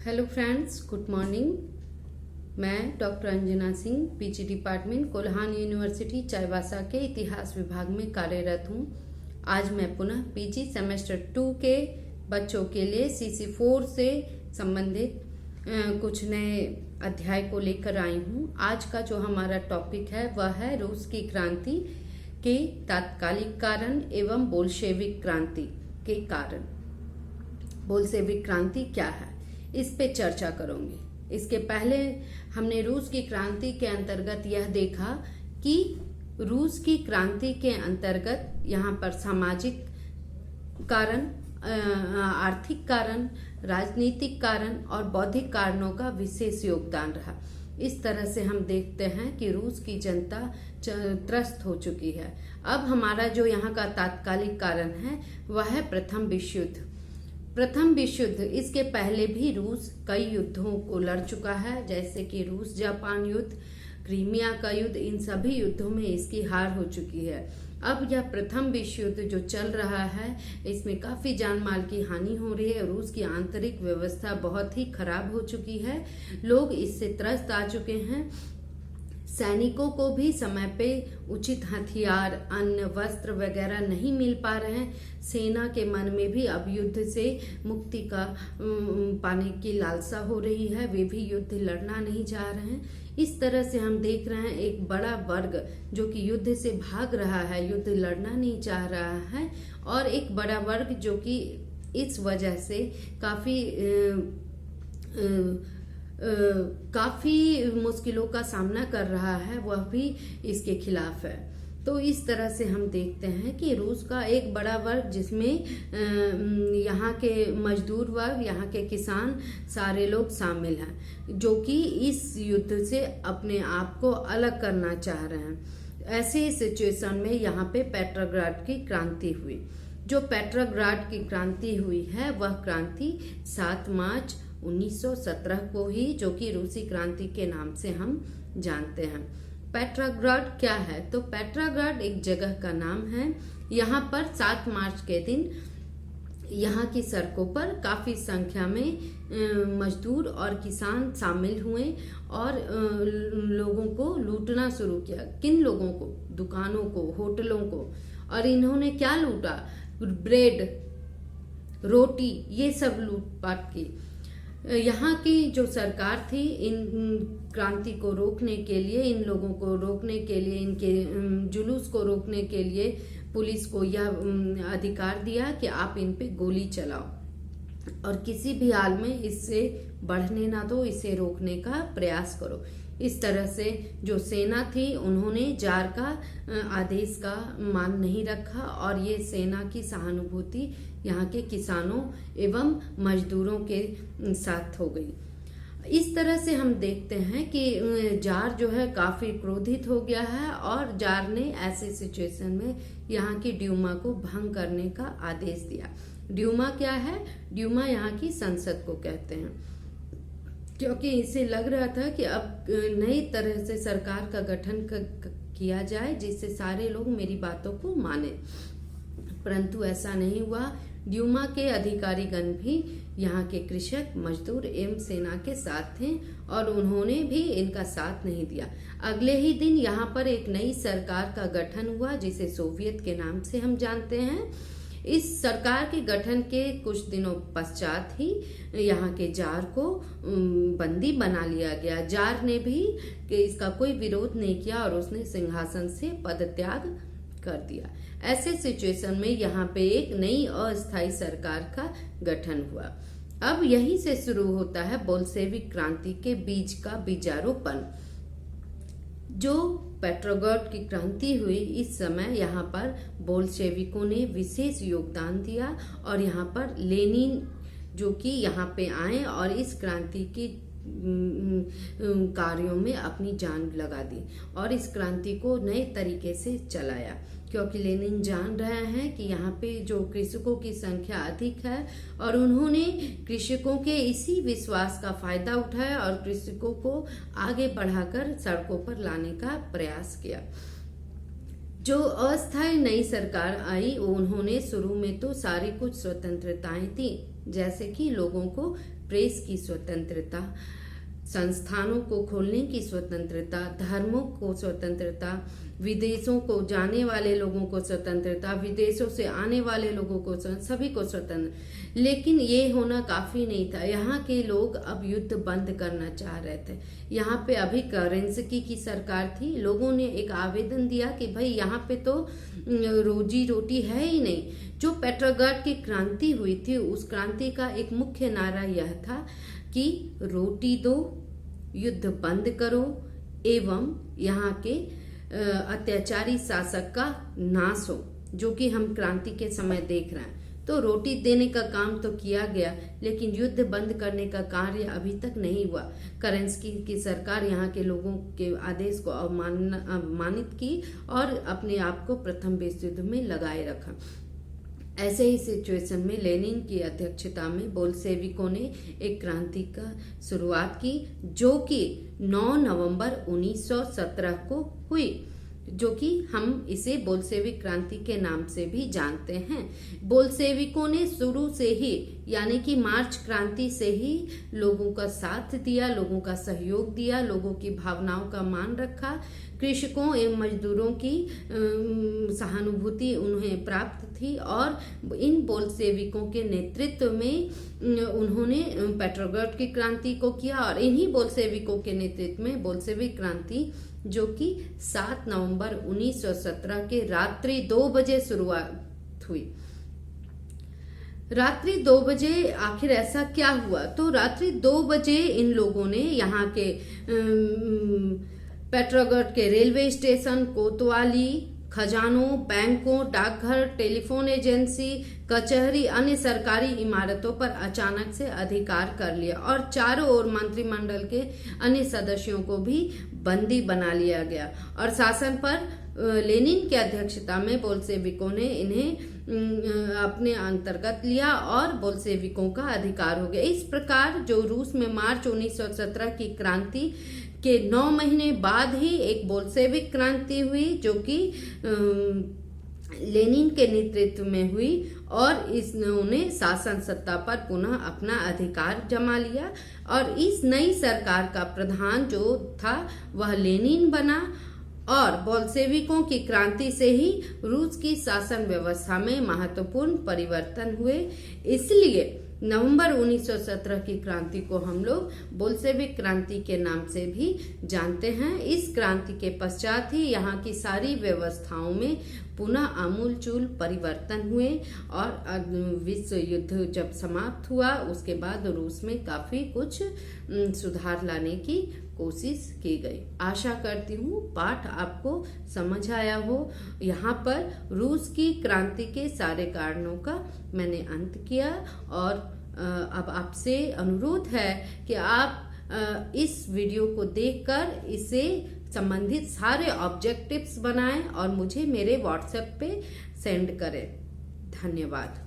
Hello friends, good morning. मैं doctor Anjana Singh, PG department, Kolhan University Chaibasa के इतिहास विभाग में कार्यरत हूँ। आज मैं पुनः पीजी सेमेस्टर 2 के बच्चों के लिए CC4 से संबंधित कुछ नए अध्याय को लेकर आई हूँ। आज का जो हमारा टॉपिक है वह है रूस की क्रांति के तात्कालिक कारण एवं बोल्शेविक क्रांति के कारण। बोल्शेविक क्रांति क्या है, इस पे चर्चा करूंगी। इसके पहले हमने रूस की क्रांति के अंतर्गत यह देखा कि रूस की क्रांति के अंतर्गत यहाँ पर सामाजिक कारण, आर्थिक कारण, राजनीतिक कारण और बौद्धिक कारणों का विशेष योगदान रहा। इस तरह से हम देखते हैं कि रूस की जनता त्रस्त हो चुकी है। अब हमारा जो यहाँ का तात्कालिक कारण है वह है प्रथम विश्व युद्ध। प्रथम विश्व युद्ध, इसके पहले भी रूस कई युद्धों को लड़ चुका है, जैसे कि रूस जापान युद्ध, क्रीमिया का युद्ध। इन सभी युद्धों में इसकी हार हो चुकी है। अब यह प्रथम विश्व युद्ध जो चल रहा है इसमें काफी जान माल की हानि हो रही है। रूस की आंतरिक व्यवस्था बहुत ही खराब हो चुकी है। लोग इससे त्रस्त आ चुके हैं। सैनिकों को भी समय पे उचित हथियार, अन्न, वस्त्र वगैरह नहीं मिल पा रहे हैं। सेना के मन में भी अब युद्ध से मुक्ति का पाने की लालसा हो रही है। वे भी युद्ध लड़ना नहीं चाह रहे हैं। इस तरह से हम देख रहे हैं एक बड़ा वर्ग जो कि युद्ध से भाग रहा है, युद्ध लड़ना नहीं चाह रहा है, और एक बड़ा वर्ग जो कि इस वजह से काफी मुश्किलों का सामना कर रहा है, वह भी इसके खिलाफ है। तो इस तरह से हम देखते हैं कि रूस का एक बड़ा वर्ग, जिसमें यहाँ के मजदूर वर्ग, यहाँ के किसान, सारे लोग शामिल हैं, जो कि इस युद्ध से अपने आप को अलग करना चाह रहे हैं। ऐसी सिचुएशन में यहाँ पे पेट्रोग्राड की क्रांति हुई। जो पेट्रोग्राड की क्रांति हुई है वह क्रांति 7 मार्च 1917 को ही, जो कि रूसी क्रांति के नाम से हम जानते हैं। पेट्रोग्राड क्या है? तो पेट्रोग्राड एक जगह का नाम है। यहाँ पर 7 मार्च के दिन यहाँ की सड़कों पर काफी संख्या में मजदूर और किसान शामिल हुए और लोगों को लूटना शुरू किया। किन लोगों को? दुकानों को, होटलों को। और इन्होंने क्या लूटा? ब्रेड, रोटी, ये सब लूटपाट की। यहाँ की जो सरकार थी, इन क्रांति को रोकने के लिए, इन लोगों को रोकने के लिए, इनके जुलूस को रोकने के लिए पुलिस को यह अधिकार दिया कि आप इन पे गोली चलाओ और किसी भी हाल में इससे बढ़ने ना दो, इसे रोकने का प्रयास करो। इस तरह से जो सेना थी उन्होंने जार का आदेश का मान नहीं रखा और ये सेना की सहानुभूति यहाँ के किसानों एवं मजदूरों के साथ हो गई। इस तरह से हम देखते हैं कि जार जो है काफी क्रोधित हो गया है और जार ने ऐसे सिचुएशन में यहाँ की ड्यूमा को भंग करने का आदेश दिया। ड्यूमा क्या है? ड्यूमा यहाँ की संसद को कहते हैं, क्योंकि इसे लग रहा था कि अब नई तरह से सरकार का गठन किया जाए जिससे सारे लोग मेरी बातों को माने, परंतु ऐसा नहीं हुआ। ड्यूमा के अधिकारीगण भी यहाँ के कृषक, मजदूर एवं सेना के साथ थे और उन्होंने भी इनका साथ नहीं दिया। अगले ही दिन यहाँ पर एक नई सरकार का गठन हुआ जिसे सोवियत के नाम से हम जानते हैं। इस सरकार के गठन के कुछ दिनों पश्चात ही यहाँ के जार को बंदी बना लिया गया। जार ने भी इसका कोई विरोध नहीं किया और उसने सिंहासन से पदत्याग कर दिया। ऐसे सिचुएशन में यहाँ पे एक नई अस्थायी सरकार का गठन हुआ। अब यहीं से शुरू होता है बोल्शेविक क्रांति के बीज का बीजारोपण। जो पेट्रोग्राड की क्रांति हुई, इस समय यहाँ पर बोल्शेविकों ने विशेष योगदान दिया और यहाँ पर लेनिन जो कि यहाँ पे आए और इस क्रांति की कार्यों में अपनी जान लगा दी और इस क्रांति को नए तरीके से चलाया, क्योंकि लेनिन जान रहे हैं कि यहाँ पे जो कृषकों की संख्या अधिक है और उन्होंने कृषकों के इसी विश्वास का फायदा उठाया और कृषकों को आगे बढ़ाकर सड़कों पर लाने का प्रयास किया। जो अस्थायी नई सरकार आई उन्होंने शुरू में तो सारी कुछ स्वतंत्रताएं दी, जैसे कि लोगों को प्रेस की स्वतंत्रता, संस्थानों को खोलने की स्वतंत्रता, धर्मों को स्वतंत्रता, विदेशों को जाने वाले लोगों को स्वतंत्रता, विदेशों से आने वाले लोगों को, सभी को स्वतंत्र। लेकिन ये होना काफी नहीं था। यहाँ के लोग अब युद्ध बंद करना चाह रहे थे। यहाँ पे अभी केरेंस्की की सरकार थी। लोगों ने एक आवेदन दिया कि भाई यहाँ पे तो रोजी रोटी है ही नहीं। जो पेट्रोग्राड की क्रांति हुई थी, उस क्रांति का एक मुख्य नारा यह था कि रोटी दो, युद्ध बंद करो एवं यहाँ के अत्याचारी शासक का नाश हो, जो कि हम क्रांति के समय देख रहे हैं। तो रोटी देने का काम तो किया गया, लेकिन युद्ध बंद करने का कार्य अभी तक नहीं हुआ। केरेंस्की की सरकार यहाँ के लोगों के आदेश को अवमानित की और अपने आप को प्रथम विश्व युद्ध में लगाए रखा। ऐसे ही सिचुएशन में लेनिन की अध्यक्षता में बोल्शेविकों ने एक क्रांति का शुरुआत की, जो कि 9 नवंबर 1917 को हुई, जो कि हम इसे बोल्शेविक क्रांति के नाम से भी जानते हैं। बोल्शेविकों ने शुरू से ही, यानी कि मार्च क्रांति से ही लोगों का साथ दिया, लोगों का सहयोग दिया, लोगों की भावनाओं का मान रखा। कृषकों एवं मजदूरों की सहानुभूति उन्हें प्राप्त थी और इन बोल्शेविकों के नेतृत्व में उन्होंने पेट्रोग्राड की क्रांति को किया और इन्हीं बोल्शेविकों के नेतृत्व में बोल्शेविक क्रांति, जो कि 7 नवंबर 1917 के रात्रि 2 बजे शुरुआत हुई। रात्रि 2 बजे आखिर ऐसा क्या हुआ? तो रात्रि 2 बजे इन लोगों ने यहाँ के पेट्रोग्राड के रेलवे स्टेशन, कोतवाली, खजानों, बैंकों, डाकघर, टेलीफोन एजेंसी, कचहरी, अन्य सरकारी इमारतों पर अचानक से अधिकार कर लिया और चारों ओर मंत्रिमंडल के अन्य सदस्यों को भी बंदी बना लिया गया और शासन पर लेनिन की अध्यक्षता में बोल्शेविकों ने इन्हें अपने अंतर्गत लिया और बोल्शेविकों का अधिकार हो गया। इस प्रकार जो रूस में मार्च 1917 की क्रांति के 9 महीने बाद ही एक बोल्शेविक क्रांति हुई, जो कि लेनिन के नेतृत्व में हुई और इसने शासन सत्ता पर पुनः अपना अधिकार जमा लिया और इस नई सरकार का प्रधान जो था वह लेनिन बना और बोल्शेविकों की क्रांति से ही रूस की शासन व्यवस्था में महत्वपूर्ण परिवर्तन हुए। इसलिए नवंबर 1917 की क्रांति को हम लोग बोल्शेविक क्रांति के नाम से भी जानते हैं। इस क्रांति के पश्चात ही यहाँ की सारी व्यवस्थाओं में पुनः आमूलचूल परिवर्तन हुए और विश्व युद्ध जब समाप्त हुआ उसके बाद रूस में काफी कुछ सुधार लाने की कोशिश की गई। आशा करती हूँ पाठ आपको समझ आया हो। यहाँ पर रूस की क्रांति के सारे कारणों का मैंने अंत किया और अब आपसे अनुरोध है कि आप इस वीडियो को देखकर इसे संबंधित सारे ऑब्जेक्टिव्स बनाएं और मुझे मेरे व्हाट्सएप पे सेंड करें। धन्यवाद।